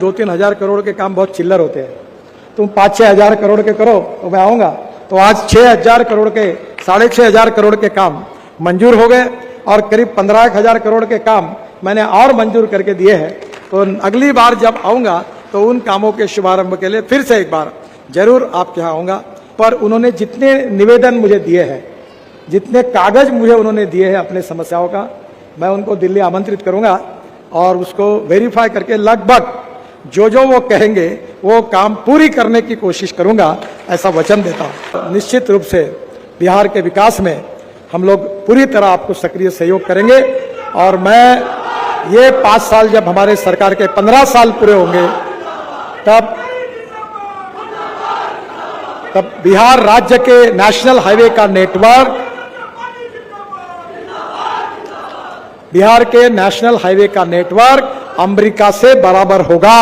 2-3 हज़ार करोड़ के काम बहुत चिल्लर होते हैं। तुम 5-6 हज़ार करोड़ के करो तो मैं आऊंगा। तो आज 6,000 करोड़ के 6,500 करोड़ के काम मंजूर हो गए और करीब 15,000 करोड़ के काम मैंने और मंजूर करके दिए हैं। तो अगली बार जब आऊंगा तो उन कामों के शुभारंभ के लिए फिर से एक बार जरूर आपके यहाँ आऊंगा। पर उन्होंने जितने निवेदन मुझे दिए हैं, जितने कागज मुझे उन्होंने दिए हैं अपने समस्याओं का, मैं उनको दिल्ली आमंत्रित करूंगा और उसको वेरीफाई करके लगभग जो जो वो कहेंगे वो काम पूरी करने की कोशिश करूंगा, ऐसा वचन देता हूं। निश्चित रूप से बिहार के विकास में हम लोग पूरी तरह आपको सक्रिय सहयोग करेंगे और मैं ये 5 साल जब हमारे सरकार के 15 साल पूरे होंगे तब बिहार राज्य के नेशनल हाईवे का नेटवर्क, बिहार के नेशनल हाईवे का नेटवर्क अमेरिका से बराबर होगा।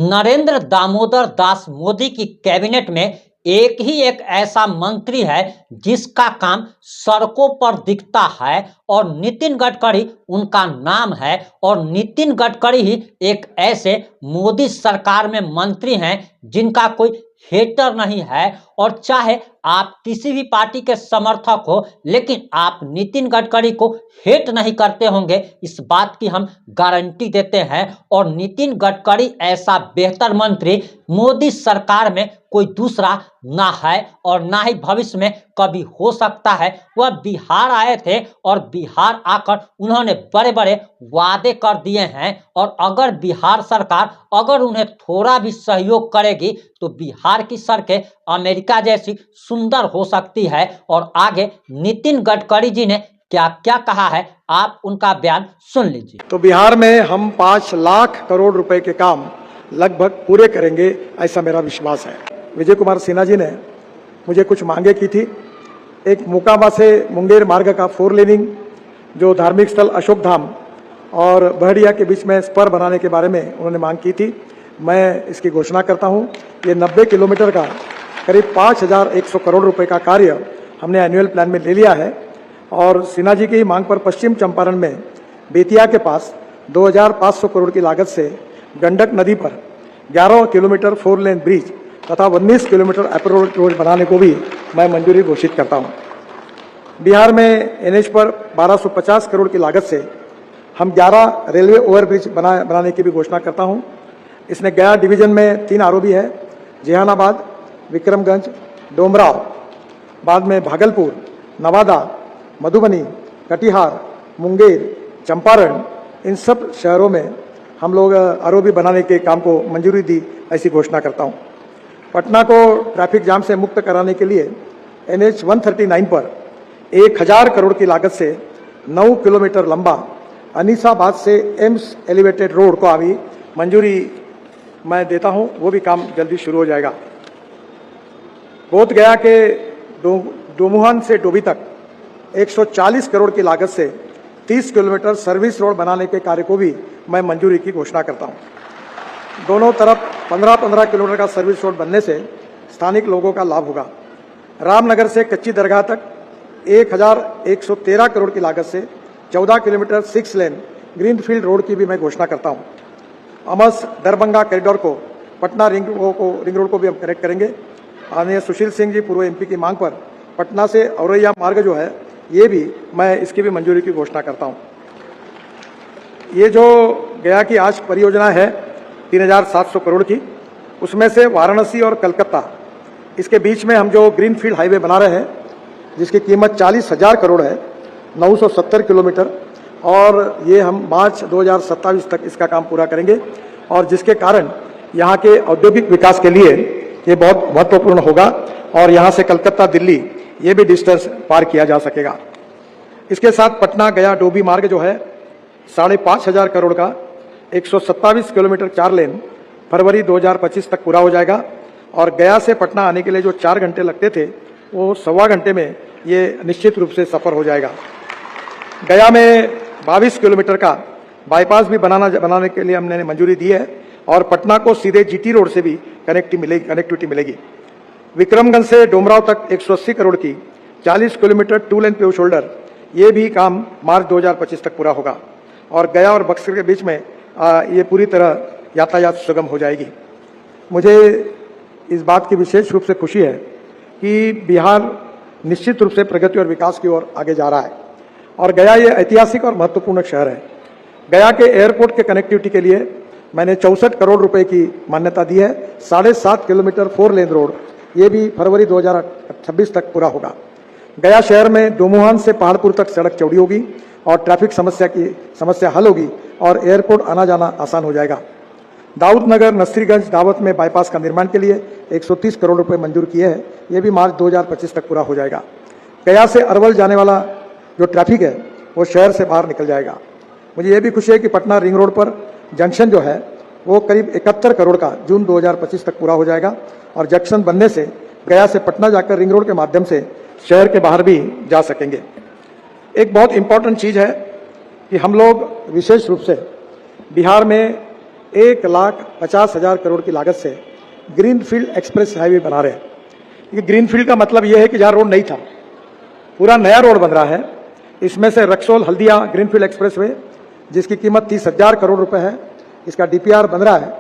नरेंद्र दामोदर दास मोदी की कैबिनेट में एक ही एक ऐसा मंत्री है जिसका काम सड़कों पर दिखता है और नितिन गडकरी उनका नाम है। और नितिन गडकरी ही एक ऐसे मोदी सरकार में मंत्री हैं जिनका कोई हेटर नहीं है। और चाहे आप किसी भी पार्टी के समर्थक हो, लेकिन आप नितिन गडकरी को हेट नहीं करते होंगे, इस बात की हम गारंटी देते हैं। और नितिन गडकरी ऐसा बेहतर मंत्री मोदी सरकार में कोई दूसरा ना है और ना ही भविष्य में कभी हो सकता है। वह बिहार आए थे और बिहार आकर उन्होंने बड़े बड़े वादे कर दिए हैं और अगर बिहार सरकार अगर उन्हें थोड़ा भी सहयोग करेगी तो बिहार की सड़कें अमेरिका जैसी सुंदर हो सकती है। और आगे नितिन गडकरी जी ने क्या क्या कहा है, आप उनका बयान सुन लीजिए। तो बिहार में हम 5 लाख करोड़ रुपए के काम लगभग पूरे करेंगे, ऐसा मेरा विश्वास है। विजय कुमार सिन्हा जी ने मुझे कुछ मांगे की थी। एक मोकामा से मुंगेर मार्ग का 4 लेनिंग, जो धार्मिक स्थल अशोक धाम और बहड़िया के बीच में स्पर बनाने के बारे में उन्होंने मांग की थी। मैं इसकी घोषणा करता हूं। ये 90 किलोमीटर का करीब 5,100 करोड़ रुपए का कार्य हमने एनुअल प्लान में ले लिया है। और सिन्हा जी की मांग पर पश्चिम चंपारण में बेतिया के पास 2,500 करोड़ की लागत से गंडक नदी पर 11 किलोमीटर 4 लेन ब्रिज तथा 19 किलोमीटर अप्रोच रोड बनाने को भी मैं मंजूरी घोषित करता हूं। बिहार में एनएच पर 1250 करोड़ की लागत से हम 11 रेलवे ओवरब्रिज बनाने की भी घोषणा करता हूं। इसमें गया डिवीजन में 3 आरओबी है, जहानाबाद, विक्रमगंज, डोमराव, बाद में भागलपुर, नवादा, मधुबनी, कटिहार, मुंगेर, चंपारण, इन सब शहरों में हम लोग आरओबी बनाने के काम को मंजूरी दी, ऐसी घोषणा करता हूं। पटना को ट्रैफिक जाम से मुक्त कराने के लिए NH 139 पर 1,000 करोड़ की लागत से 9 किलोमीटर लंबा अनीसाबाद से एम्स एलिवेटेड रोड को अभी मंजूरी मैं देता हूं, वो भी काम जल्दी शुरू हो जाएगा। बोध गया के डोमुहान से डोभी तक 140 करोड़ की लागत से 30 किलोमीटर सर्विस रोड बनाने के कार्य को भी मैं मंजूरी की घोषणा करता हूं। दोनों तरफ 15-15 किलोमीटर का सर्विस रोड बनने से स्थानिक लोगों का लाभ होगा। रामनगर से कच्ची दरगाह तक 1,113 करोड़ की लागत से 14 किलोमीटर 6 लेन ग्रीनफील्ड रोड की भी मैं घोषणा करता हूं। अमस दरभंगा कॉरिडोर को पटना रिंग रोड को भी हम कनेक्ट करेंगे। आदरणीय सुशील सिंह जी पूर्व MP की मांग पर पटना से औरैया मार्ग जो है, ये भी मैं इसकी भी मंजूरी की घोषणा करता हूं। ये जो गया की आज परियोजना है 3,700 करोड़ की, उसमें से वाराणसी और कलकत्ता इसके बीच में हम जो ग्रीनफील्ड हाईवे बना रहे हैं, जिसकी कीमत 40,000 करोड़ है, 970 किलोमीटर, और ये हम मार्च 2027 तक इसका काम पूरा करेंगे। और जिसके कारण यहाँ के औद्योगिक विकास के लिए ये बहुत महत्वपूर्ण होगा और यहाँ से कलकत्ता दिल्ली ये भी डिस्टेंस पार किया जा सकेगा। इसके साथ पटना गया डोभी मार्ग जो है 5,500 करोड़ का 127 किलोमीटर 4 लेन फरवरी 2025 तक पूरा हो जाएगा। और गया से पटना आने के लिए जो 4 घंटे लगते थे, वो 1.25 घंटे में ये निश्चित रूप से सफर हो जाएगा। गया में 22 किलोमीटर का बाईपास भी बनाने के लिए हमने मंजूरी दी है और पटना को सीधे GT रोड से भी कनेक्टिविटी मिलेगी। विक्रमगंज से डोमराव तक 180 करोड़ की 40 किलोमीटर 2 लेन पेव शोल्डर, ये भी काम मार्च 2025 तक पूरा होगा। और गया और बक्सर के बीच में ये पूरी तरह यातायात सुगम हो जाएगी। मुझे इस बात की विशेष रूप से खुशी है कि बिहार निश्चित रूप से प्रगति और विकास की ओर आगे जा रहा है और गया ये ऐतिहासिक और महत्वपूर्ण शहर है। गया के एयरपोर्ट के कनेक्टिविटी के लिए मैंने 64 करोड़ रुपए की मान्यता दी है। 7.5 किलोमीटर 4 लेन रोड, ये भी फरवरी 2026 तक पूरा होगा। गया शहर में दोमुहान से पहाड़पुर तक सड़क चौड़ी होगी और ट्रैफिक समस्या हल होगी और एयरपोर्ट आना जाना आसान हो जाएगा। दाऊदनगर नसीरगंज दावत में बाईपास का निर्माण के लिए 130 करोड़ रुपए मंजूर किए हैं। ये भी मार्च 2025 तक पूरा हो जाएगा। गया से अरवल जाने वाला जो ट्रैफिक है वो शहर से बाहर निकल जाएगा। मुझे ये भी खुशी है कि पटना रिंग रोड पर जंक्शन जो है वो करीब 71 करोड़ का जून 2025 तक पूरा हो जाएगा और जंक्शन बनने से गया से पटना जाकर रिंग रोड के माध्यम से शहर के बाहर भी जा सकेंगे। एक बहुत इंपॉर्टेंट चीज है कि हम लोग विशेष रूप से बिहार में 1,50,000 करोड़ की लागत से ग्रीनफील्ड एक्सप्रेस हाईवे बना रहे हैं। ये ग्रीनफील्ड का मतलब यह है कि जहां रोड नहीं था पूरा नया रोड बन रहा है। इसमें से रक्सौल हल्दिया ग्रीनफील्ड एक्सप्रेसवे जिसकी कीमत 30,000 करोड़ रुपए है, इसका डीपीआर बन रहा है।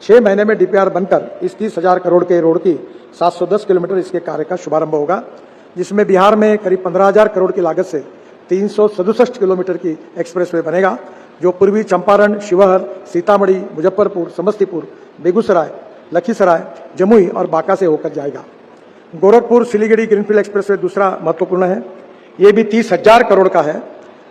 6 महीने में डीपीआर बनकर इस 30,000 करोड़ के रोड की 710 किलोमीटर इसके कार्य का शुभारंभ होगा, जिसमें बिहार में करीब 15,000 करोड़ की लागत से 367 किलोमीटर की एक्सप्रेसवे बनेगा, जो पूर्वी चंपारण, शिवहर, सीतामढ़ी, मुजफ्फरपुर, समस्तीपुर, बेगूसराय, लखीसराय, जमुई और बांका से होकर जाएगा। गोरखपुर सिलीगुड़ी ग्रीनफील्ड एक्सप्रेसवे दूसरा महत्वपूर्ण है। ये भी 30,000 करोड़ का है।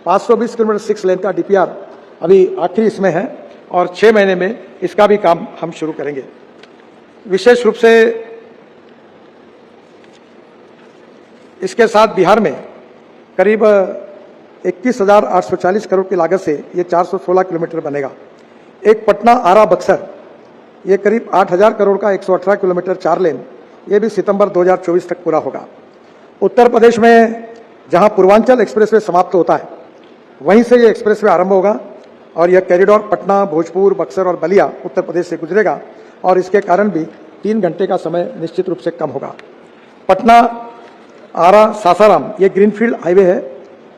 520 किलोमीटर 6 लेन का डीपीआर अभी आखिरी इसमें है और 6 महीने में इसका भी काम हम शुरू करेंगे। विशेष रूप से इसके साथ बिहार में करीब 21,840 करोड़ की लागत से ये 416 किलोमीटर बनेगा। एक पटना आरा बक्सर, ये करीब 8,000 करोड़ का 118 किलोमीटर 4 लेन, ये भी सितंबर 2024 तक पूरा होगा। उत्तर प्रदेश में जहां पूर्वांचल एक्सप्रेसवे समाप्त होता है वहीं से ये एक्सप्रेसवे आरंभ होगा और यह कॉरिडोर पटना, भोजपुर, बक्सर और बलिया उत्तर प्रदेश से गुजरेगा और इसके कारण भी 3 घंटे का समय निश्चित रूप से कम होगा। पटना आरा सासाराम ये ग्रीनफील्ड हाईवे है।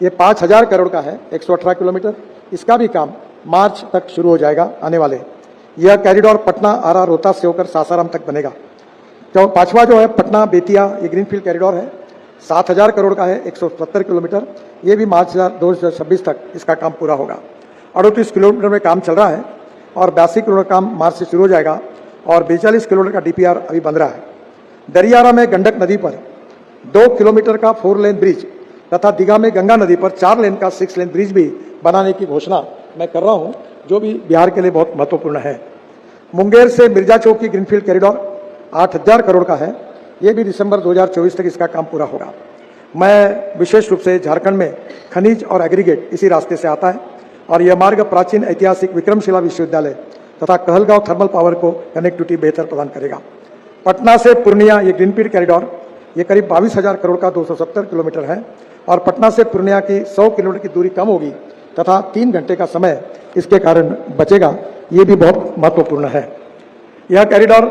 ये 5,000 करोड़ का है, 118 किलोमीटर। इसका भी काम मार्च तक शुरू हो जाएगा आने वाले। यह कॉरिडोर पटना आरा रोहतास से होकर सासाराम तक बनेगा। तो पांचवा जो है पटना बेतिया, ये ग्रीनफील्ड कॉरिडोर है, 7,000 करोड़ का है, 170 किलोमीटर। ये भी मार्च 2026 तक इसका काम पूरा होगा। 38 किलोमीटर में काम चल रहा है और 82 किलोमीटर काम मार्च से शुरू हो जाएगा और 42 किलोमीटर का डीपीआर अभी बन रहा है। दरियारा में गंडक नदी पर 2 किलोमीटर का 4 लेन ब्रिज तथा दीघा में गंगा नदी पर 4 लेन का 6 लेन ब्रिज भी बनाने की घोषणा मैं कर रहा हूं, जो भी बिहार के लिए बहुत महत्वपूर्ण है। मुंगेर से मिर्जा चौक की ग्रीनफील्ड कॉरिडोर 8,000 करोड़ का है। ये भी दिसंबर 2024 तक इसका काम पूरा होगा। मैं विशेष रूप से झारखंड में खनिज और एग्रीगेट इसी रास्ते से आता है और यह मार्ग प्राचीन ऐतिहासिक विक्रमशिला विश्वविद्यालय तथा कहलगांव थर्मल पावर को कनेक्टिविटी बेहतर प्रदान करेगा। पटना से पूर्णिया ये ग्रीनफील्ड कॉरिडोर ये करीब 22,000 करोड़ का 270 किलोमीटर है और पटना से पूर्णिया की 100 किलोमीटर की दूरी कम होगी तथा 3 घंटे का समय इसके कारण बचेगा। ये भी बहुत महत्वपूर्ण है। यह कॉरिडोर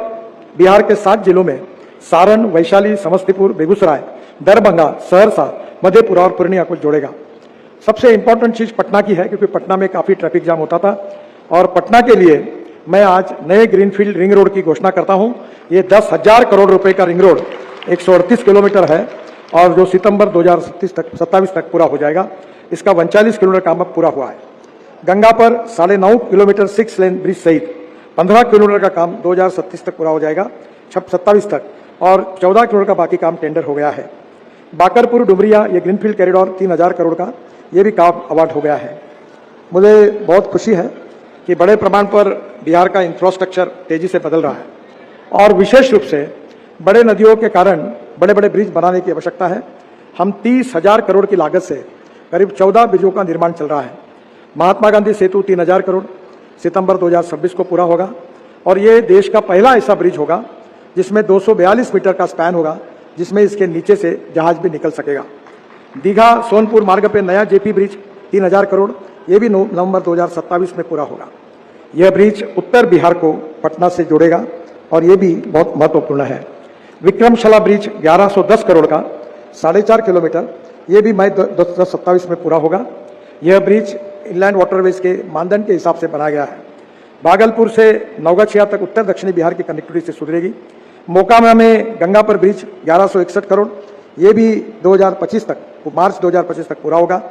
बिहार के 7 जिलों में सारण, वैशाली, समस्तीपुर, बेगूसराय, दरभंगा, सहरसा, मधेपुरा और पूर्णिया को जोड़ेगा। सबसे इंपॉर्टेंट चीज पटना की है क्योंकि पटना में काफी ट्रैफिक जाम होता था और पटना के लिए मैं आज नए ग्रीनफील्ड रिंग रोड की घोषणा करता हूं। ये 10,000 करोड़ रुपए का रिंग रोड 138 किलोमीटर है और जो सितंबर 2027 तक पूरा हो जाएगा। इसका 39 किलोमीटर काम अब पूरा हुआ है। गंगा पर 9.5 किलोमीटर 6 लेन ब्रिज सहित 15 किलोमीटर का काम 2027 तक पूरा हो जाएगा, 27 तक, और 14 किलोमीटर का बाकी काम टेंडर हो गया है। बाकरपुर डुमरिया ये ग्रीनफील्ड कॉरिडोर 3,000 करोड़ का, ये भी काम अवार्ड हो गया है। मुझे बहुत खुशी है कि बड़े प्रमाण पर बिहार का इंफ्रास्ट्रक्चर तेजी से बदल रहा है और विशेष रूप से बड़े नदियों के कारण बड़े बड़े ब्रिज बनाने की आवश्यकता है। हम 30,000 करोड़ की लागत से करीब 14 ब्रिजों का निर्माण चल रहा है। महात्मा गांधी सेतु 3,000 करोड़ सितंबर 2026 को पूरा होगा और ये देश का पहला ऐसा ब्रिज होगा जिसमें 242 मीटर का स्पैन होगा, जिसमें इसके नीचे से जहाज भी निकल सकेगा। दीघा सोनपुर मार्ग पे नया जेपी ब्रिज 3,000 करोड़, ये भी नवंबर 2027 में पूरा होगा। यह ब्रिज उत्तर बिहार को पटना से जोड़ेगा और ये भी बहुत महत्वपूर्ण है। विक्रमशिला ब्रिज 1110 करोड़ का 4.5 किलोमीटर, ये भी मई 2027 में पूरा होगा। यह ब्रिज इनलैंड वाटरवेज के मानदंड के हिसाब से बनाया गया है। भागलपुर से नौगाछिया तक उत्तर दक्षिणी बिहार की कनेक्टिविटी से सुधरेगी। मोकामा में गंगा पर ब्रिज 1161 करोड़, ये भी 2025 तक, मार्च 2025 तक पूरा होगा।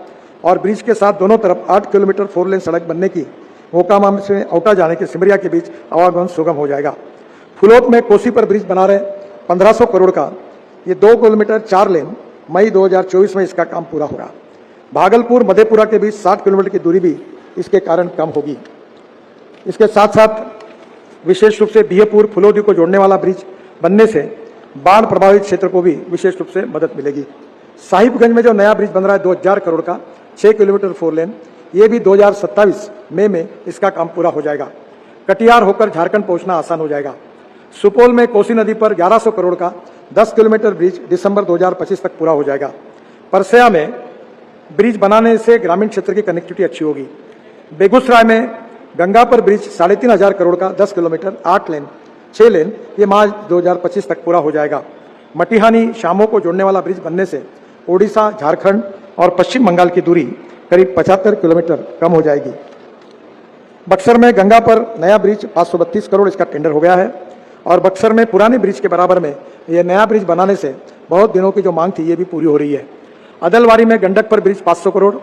और ब्रिज के साथ दोनों तरफ 8 किलोमीटर 4 लेन सड़क बनने की मोकामा से औटा जाने के सिमरिया के बीच आवागमन सुगम हो जाएगा। फुलोत में कोसी पर ब्रिज बना रहे 1500 करोड़ का, ये 2 किलोमीटर 4 लेन, मई 2024 में इसका काम पूरा होगा। भागलपुर मधेपुरा के बीच 60 किलोमीटर की दूरी भी इसके कारण कम होगी। इसके साथ साथ विशेष रूप से बिहपुर फुलोदी को जोड़ने वाला ब्रिज बनने से बाढ़ प्रभावित क्षेत्र को भी विशेष रूप से मदद मिलेगी। साहिबगंज में जो नया ब्रिज बन रहा है 2000 करोड़ का 6 किलोमीटर 4 लेन, ये भी 2027 मई में इसका काम पूरा हो जाएगा। कटिहार होकर झारखंड पहुंचना आसान हो जाएगा। सुपौल में कोसी नदी पर 1100 करोड़ का 10 किलोमीटर ब्रिज दिसंबर 2025 तक पूरा हो जाएगा। परसया में ब्रिज बनाने से ग्रामीण क्षेत्र की कनेक्टिविटी अच्छी होगी। बेगूसराय में गंगा पर ब्रिज 3500 करोड़ का 10 किलोमीटर 8 लेन 6 लेन, ये मार्च 2025 तक पूरा हो जाएगा। मटिहानी शामों को जोड़ने वाला ब्रिज बनने से ओडिशा, झारखंड और पश्चिम बंगाल की दूरी करीब 75 किलोमीटर कम हो जाएगी। बक्सर में गंगा पर नया ब्रिज 532 करोड़, इसका टेंडर हो गया है। और बक्सर में पुराने ब्रिज के बराबर में ये नया ब्रिज बनाने से बहुत दिनों की जो मांग थी ये भी पूरी हो रही है। अदलवारी में गंडक पर ब्रिज 500 करोड़,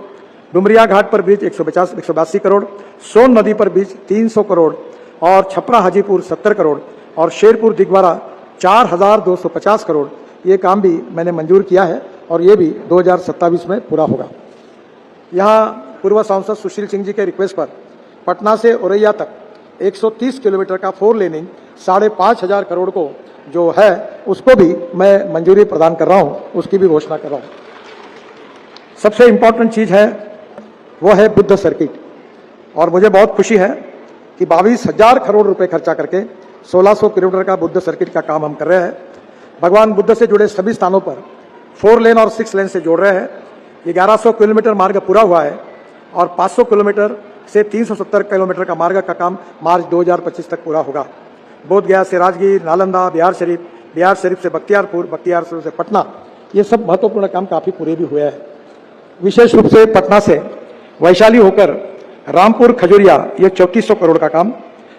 डुमरिया घाट पर ब्रिज 182 करोड़, सोन नदी पर ब्रिज 300 करोड़ और छपरा हाजीपुर 70 करोड़ और शेरपुर दिगवारा 4250 करोड़, ये काम भी मैंने मंजूर किया है और ये भी 2027 में पूरा होगा। यहाँ पूर्व सांसद सुशील सिंह जी के रिक्वेस्ट पर पटना से औरैया तक 130 किलोमीटर का 4 लेनिंग 5500 करोड़ को जो है उसको भी मैं मंजूरी प्रदान कर रहा हूँ, उसकी भी घोषणा कर रहा हूँ। सबसे इम्पोर्टेंट चीज़ है वो है बुद्ध सर्किट, और मुझे बहुत खुशी है कि 22,000 करोड़ रुपए खर्चा करके 1600 किलोमीटर का बुद्ध सर्किट का काम हम कर रहे हैं। भगवान बुद्ध से जुड़े सभी स्थानों पर 4 लेन और 6 लेन से जोड़ रहे हैं। ये 1100 किलोमीटर मार्ग पूरा हुआ है और 500 किलोमीटर से 370 किलोमीटर का मार्ग का काम मार्च 2025 तक पूरा होगा। बोधगया से राजगीर, नालंदा, बिहार शरीफ से बख्तियारपुर, बख्तियारपुर से पटना, ये सब महत्वपूर्ण काम काफ़ी पूरे भी हुए हैं। विशेष रूप से पटना से वैशाली होकर रामपुर खजूरिया, ये 3400 करोड़ का काम,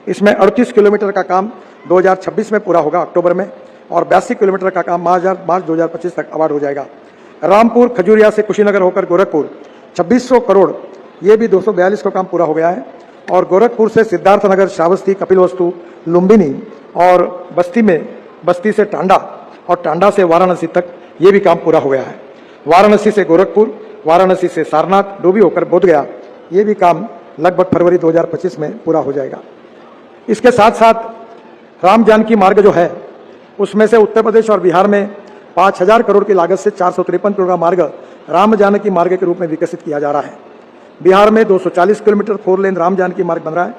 इसमें 38 किलोमीटर का काम 2026 में पूरा होगा अक्टूबर में, और 82 किलोमीटर का काम मार्च 2025 तक अवार्ड हो जाएगा। रामपुर खजूरिया से कुशीनगर होकर गोरखपुर 2600 करोड़, ये भी 242 का काम पूरा हो गया है। और गोरखपुर से सिद्धार्थनगर, श्रावस्ती, कपिलवस्तु, लुम्बिनी और बस्ती से टांडा और टांडा से वाराणसी तक ये भी काम पूरा हो गया है। वाराणसी से गोरखपुर, वाराणसी से सारनाथ, डोभी होकर बोधगया, ये भी काम लगभग फरवरी 2025 में पूरा हो जाएगा। इसके साथ साथ राम जानकी मार्ग जो है उसमें से उत्तर प्रदेश और बिहार में 5000 करोड़ की लागत से 453 करोड़ का मार्ग राम जानकी मार्ग के रूप में विकसित किया जा रहा है। बिहार में 240 किलोमीटर 4 लेन राम जानकी मार्ग बन रहा है,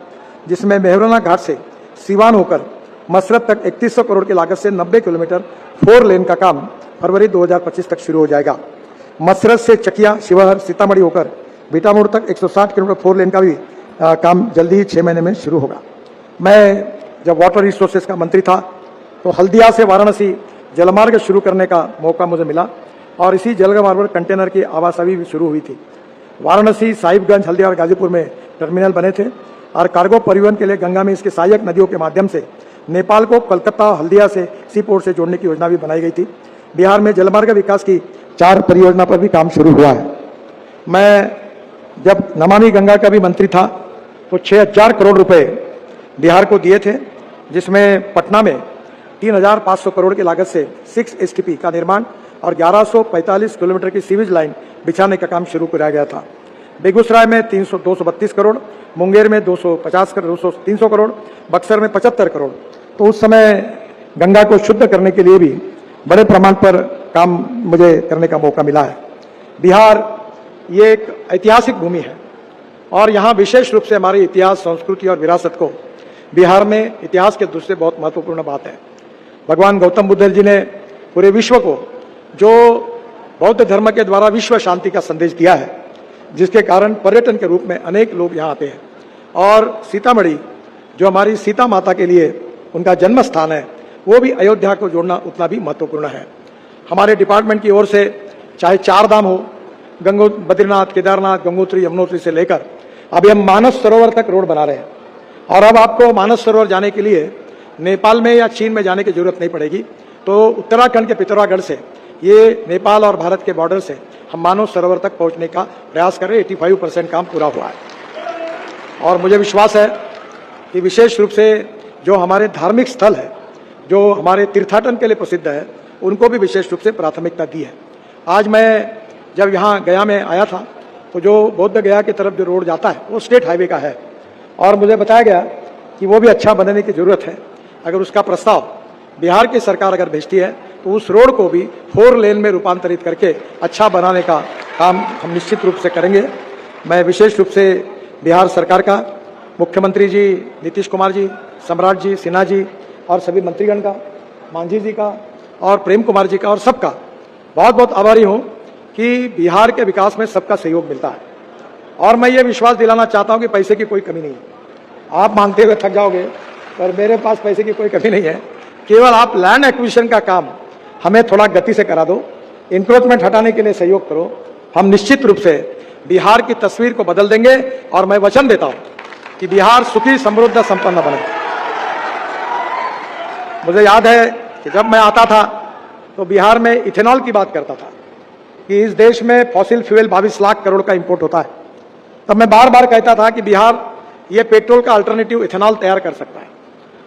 जिसमें मेहराना घाट से सिवान होकर मसरत तक 3100 करोड़ की लागत से 90 किलोमीटर 4 लेन का काम फरवरी 2025 तक शुरू हो जाएगा। मसरत से चकिया, शिवहर, सीतामढ़ी होकर बीटामोड़ तक 160 किलोमीटर 4 लेन का भी काम जल्दी ही 6 महीने में शुरू होगा। मैं जब वाटर रिसोर्सेज का मंत्री था तो हल्दिया से वाराणसी जलमार्ग शुरू करने का मौका मुझे मिला और इसी जलमार्ग पर कंटेनर की आवाजाही भी शुरू हुई थी। वाराणसी, साहिबगंज, हल्दिया और गाजीपुर में टर्मिनल बने थे और कार्गो परिवहन के लिए गंगा में इसके सहायक नदियों के माध्यम से नेपाल को कोलकाता, हल्दिया से सी पोर्ट से जोड़ने की योजना भी बनाई गई थी। बिहार में जलमार्ग विकास की 4 परियोजना पर भी काम शुरू हुआ है। मैं जब नमामि गंगा का भी मंत्री था तो 6000 करोड़ रुपए बिहार को दिए थे, जिसमें पटना में 3500 करोड़ की लागत से 6 STP का निर्माण और 1145 किलोमीटर की सीवेज लाइन बिछाने का काम शुरू कराया गया था। बेगूसराय में 232 करोड़, मुंगेर में 300 करोड़, बक्सर में 75 करोड़। तो उस समय गंगा को शुद्ध करने के लिए भी बड़े प्रमाण पर काम मुझे करने का मौका मिला है। बिहार ये एक ऐतिहासिक भूमि है और यहाँ विशेष रूप से हमारे इतिहास, संस्कृति और विरासत को बिहार में इतिहास के दृष्टि से बहुत महत्वपूर्ण बात है। भगवान गौतम बुद्ध जी ने पूरे विश्व को जो बौद्ध धर्म के द्वारा विश्व शांति का संदेश दिया है, जिसके कारण पर्यटन के रूप में अनेक लोग यहाँ आते हैं। और सीतामढ़ी जो हमारी सीता माता के लिए उनका जन्म स्थान है, वो भी अयोध्या को जोड़ना उतना भी महत्वपूर्ण है। हमारे डिपार्टमेंट की ओर से चाहे 4 धाम हो, बद्रीनाथ, केदारनाथ, गंगोत्री, यमुनोत्री से लेकर अभी हम मानस सरोवर तक रोड बना रहे हैं। और अब आपको मानस सरोवर जाने के लिए नेपाल में या चीन में जाने की जरूरत नहीं पड़ेगी। तो उत्तराखंड के पिथौरागढ़ से ये नेपाल और भारत के बॉर्डर से हम मानस सरोवर तक पहुंचने का प्रयास कर रहे हैं। 85% काम पूरा हुआ है और मुझे विश्वास है कि विशेष रूप से जो हमारे धार्मिक स्थल है, जो हमारे तीर्थाटन के लिए प्रसिद्ध है, उनको भी विशेष रूप से प्राथमिकता दी है। आज मैं जब यहाँ गया में आया था तो जो बौद्ध गया की तरफ जो रोड जाता है वो स्टेट हाईवे का है और मुझे बताया गया कि वो भी अच्छा बनने की जरूरत है। अगर उसका प्रस्ताव बिहार की सरकार अगर भेजती है तो उस रोड को भी 4 लेन में रूपांतरित करके अच्छा बनाने का काम हम निश्चित रूप से करेंगे। मैं विशेष रूप से बिहार सरकार का, मुख्यमंत्री जी नीतीश कुमार जी, सम्राट जी, सिन्हा जी और सभी मंत्रीगण का, मांझी जी का और प्रेम कुमार जी का और सबका बहुत बहुत आभारी हूँ कि बिहार के विकास में सबका सहयोग मिलता है। और मैं ये विश्वास दिलाना चाहता हूँ कि पैसे की कोई कमी नहीं है। आप मांगते हुए थक जाओगे, पर मेरे पास पैसे की कोई कमी नहीं है। केवल आप लैंड एक्विजिशन का काम हमें थोड़ा गति से करा दो, इंक्रोचमेंट हटाने के लिए सहयोग करो। हम निश्चित रूप से बिहार की तस्वीर को बदल देंगे और मैं वचन देता हूं कि बिहार सुखी, समृद्ध, संपन्न बने। मुझे याद है कि जब मैं आता था तो बिहार में इथेनॉल की बात करता था कि इस देश में फॉसिल फ्यूल 22 लाख करोड़ का इंपोर्ट होता है। तब मैं बार बार कहता था कि बिहार ये पेट्रोल का अल्टरनेटिव इथेनॉल तैयार कर सकता है।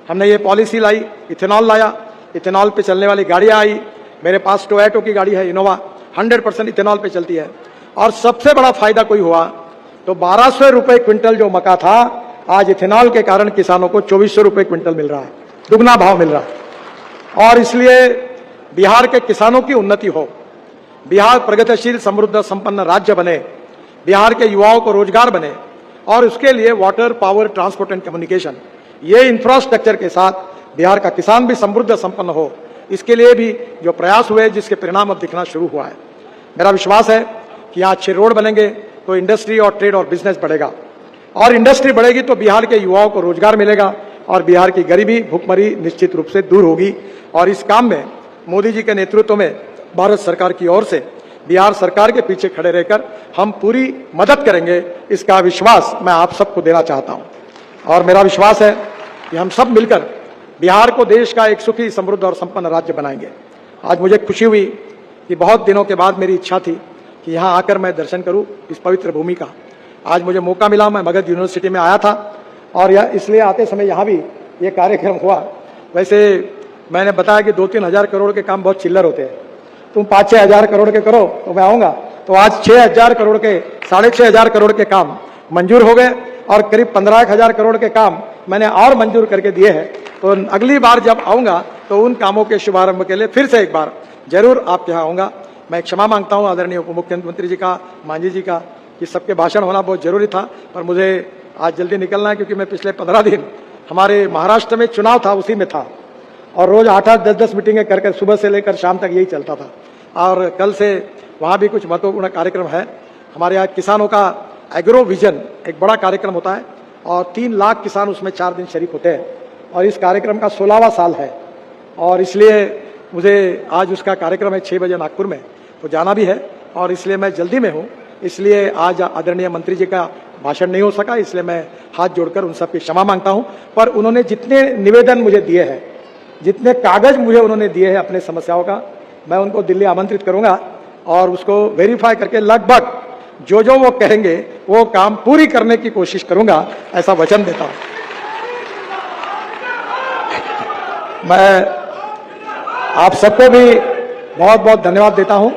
हमने ये पॉलिसी लाई, इथेनॉल लाया, इथेनॉल पे चलने वाली गाड़ियां आई। मेरे पास टोयोटो की गाड़ी है, इनोवा, 100% इथेनॉल पे चलती है। और सबसे बड़ा फायदा कोई हुआ तो 1200 रुपए क्विंटल जो मक्का था, आज इथेनॉल के कारण किसानों को 2400 रुपए क्विंटल मिल रहा है, दुगना भाव मिल रहा है। और इसलिए बिहार के किसानों की उन्नति हो, बिहार प्रगतिशील, समृद्ध, संपन्न राज्य बने, बिहार के युवाओं को रोजगार बने और उसके लिए water, power, transport and communication, ये इंफ्रास्ट्रक्चर के साथ बिहार का किसान भी समृद्ध, संपन्न हो, इसके लिए भी जो प्रयास हुए, जिसके परिणाम अब दिखना शुरू हुआ है। मेरा विश्वास है कि यहाँ अच्छे रोड बनेंगे तो इंडस्ट्री और ट्रेड और बिजनेस बढ़ेगा और इंडस्ट्री बढ़ेगी तो बिहार के युवाओं को रोजगार मिलेगा और बिहार की गरीबी, भुखमरी निश्चित रूप से दूर होगी। और इस काम में मोदी जी के नेतृत्व में भारत सरकार की ओर से बिहार सरकार के पीछे खड़े रहकर हम पूरी मदद करेंगे, इसका विश्वास मैं आप सबको देना चाहता हूं। और मेरा विश्वास है कि हम सब मिलकर बिहार को देश का एक सुखी, समृद्ध और संपन्न राज्य बनाएंगे। आज मुझे खुशी हुई कि बहुत दिनों के बाद मेरी इच्छा थी कि यहाँ आकर मैं दर्शन करूं इस पवित्र भूमि का। आज मुझे मौका मिला, मैं मगध यूनिवर्सिटी में आया था और इसलिए आते समय यहाँ भी ये कार्यक्रम हुआ। वैसे मैंने बताया कि 2-3 हजार करोड़ के काम बहुत चिल्लर होते हैं, तुम 5-6 हजार करोड़ के करो तो मैं आऊंगा। तो आज 6,000 करोड़ के, 6,500 करोड़ के काम मंजूर हो गए और करीब 15,000 करोड़ के काम मैंने और मंजूर करके दिए हैं। तो अगली बार जब आऊंगा तो उन कामों के शुभारंभ के लिए फिर से एक बार जरूर आपके यहाँ आऊंगा। मैं क्षमा मांगता हूँ आदरणीय उप मुख्यमंत्री जी का, मांझी जी का, कि सबके भाषण होना बहुत जरूरी था, पर मुझे आज जल्दी निकलना है क्योंकि मैं पिछले 15 दिन हमारे महाराष्ट्र में चुनाव था, उसी में था और रोज 8-8, 10-10 मीटिंगें कर सुबह से लेकर शाम तक यही चलता था। और कल से वहाँ भी कुछ महत्वपूर्ण कार्यक्रम है। हमारे यहाँ किसानों का एग्रो विजन एक बड़ा कार्यक्रम होता है और 3 लाख किसान उसमें 4 दिन शरीक होते हैं और इस कार्यक्रम का 16वां साल है। और इसलिए मुझे आज उसका कार्यक्रम है 6 बजे नागपुर में, तो जाना भी है और इसलिए मैं जल्दी में हूँ। इसलिए आज आदरणीय मंत्री जी का भाषण नहीं हो सका, इसलिए मैं हाथ जोड़कर उन सबकी क्षमा मांगता हूँ। पर उन्होंने जितने निवेदन मुझे दिए हैं, जितने कागज मुझे उन्होंने दिए हैं अपने समस्याओं का, मैं उनको दिल्ली आमंत्रित करूंगा और उसको वेरीफाई करके लगभग जो जो वो कहेंगे वो काम पूरी करने की कोशिश करूंगा, ऐसा वचन देता हूं। मैं आप सबको भी बहुत बहुत धन्यवाद देता हूं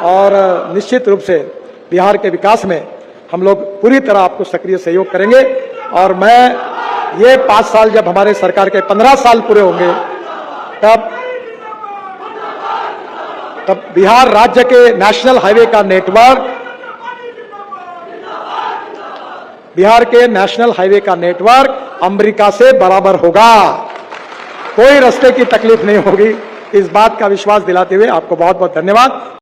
और निश्चित रूप से बिहार के विकास में हम लोग पूरी तरह आपको सक्रिय सहयोग करेंगे। और मैं ये 5 साल जब हमारे सरकार के 15 साल पूरे होंगे तब बिहार राज्य के नेशनल हाईवे का नेटवर्क, बिहार के नेशनल हाईवे का नेटवर्क अमेरिका से बराबर होगा, कोई रास्ते की तकलीफ नहीं होगी। इस बात का विश्वास दिलाते हुए आपको बहुत बहुत धन्यवाद।